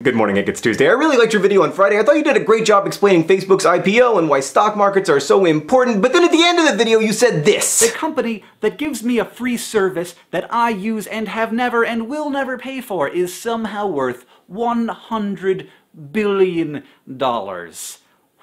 Good morning, Hank. It's Tuesday. I really liked your video on Friday. I thought you did a great job explaining Facebook's IPO and why stock markets are so important, but then at the end of the video you said this. The company that gives me a free service that I use and have never and will never pay for is somehow worth $100 billion.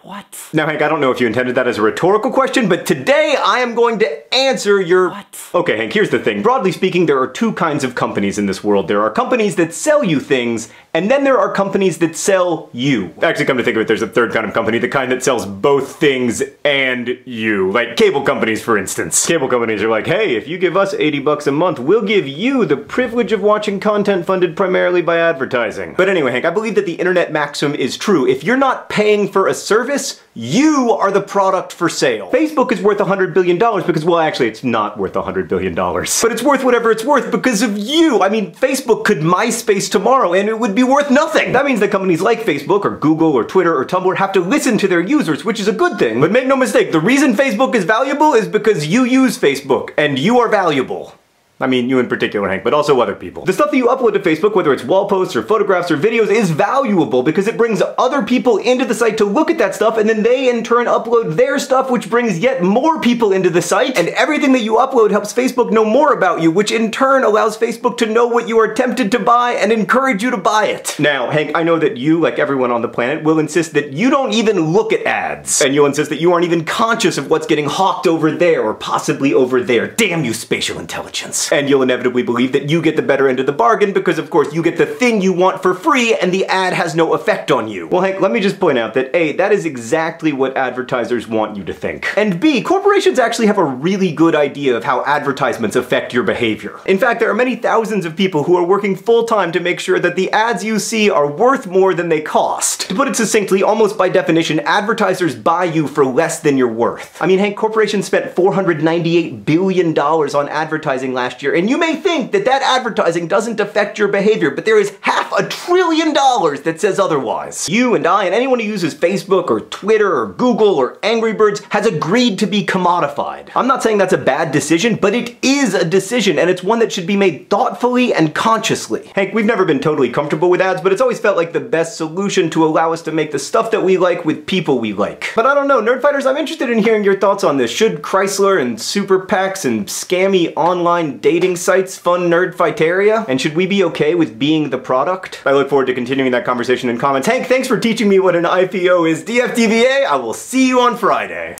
What? Now, Hank, I don't know if you intended that as a rhetorical question, but today I am going to answer your... What? Okay, Hank, here's the thing. Broadly speaking, there are two kinds of companies in this world. There are companies that sell you things, and then there are companies that sell you. Actually, come to think of it, there's a third kind of company, the kind that sells both things and you. Like cable companies, for instance. Cable companies are like, hey, if you give us $80 a month, we'll give you the privilege of watching content funded primarily by advertising. But anyway, Hank, I believe that the internet maxim is true. If you're not paying for a service, you are the product for sale. Facebook is worth $100 billion because, well, actually, it's not worth $100 billion. But it's worth whatever it's worth because of you. I mean, Facebook could MySpace tomorrow and it would be worth nothing. That means that companies like Facebook or Google or Twitter or Tumblr have to listen to their users, which is a good thing. But make no mistake, the reason Facebook is valuable is because you use Facebook and you are valuable. I mean, you in particular, Hank, but also other people. The stuff that you upload to Facebook, whether it's wall posts or photographs or videos, is valuable because it brings other people into the site to look at that stuff, and then they in turn upload their stuff, which brings yet more people into the site, and everything that you upload helps Facebook know more about you, which in turn allows Facebook to know what you are tempted to buy and encourage you to buy it. Now, Hank, I know that you, like everyone on the planet, will insist that you don't even look at ads, and you'll insist that you aren't even conscious of what's getting hawked over there or possibly over there. Damn you, spatial intelligence. And you'll inevitably believe that you get the better end of the bargain because, of course, you get the thing you want for free and the ad has no effect on you. Well, Hank, let me just point out that A, that is exactly what advertisers want you to think. And B, corporations actually have a really good idea of how advertisements affect your behavior. In fact, there are many thousands of people who are working full-time to make sure that the ads you see are worth more than they cost. To put it succinctly, almost by definition, advertisers buy you for less than you're worth. I mean, Hank, corporations spent $498 billion on advertising last year, and you may think that that advertising doesn't affect your behavior, but there is $500 billion that says otherwise. You and I and anyone who uses Facebook or Twitter or Google or Angry Birds has agreed to be commodified. I'm not saying that's a bad decision, but it is a decision, and it's one that should be made thoughtfully and consciously. Hank, we've never been totally comfortable with ads, but it's always felt like the best solution to allow us to make the stuff that we like with people we like. But I don't know, Nerdfighters, I'm interested in hearing your thoughts on this. Should Chrysler and super PACs and scammy online dating sites fund Nerdfighteria? And should we be okay with being the product? I look forward to continuing that conversation in comments. Hank, thanks for teaching me what an IPO is. DFTBA, I will see you on Friday.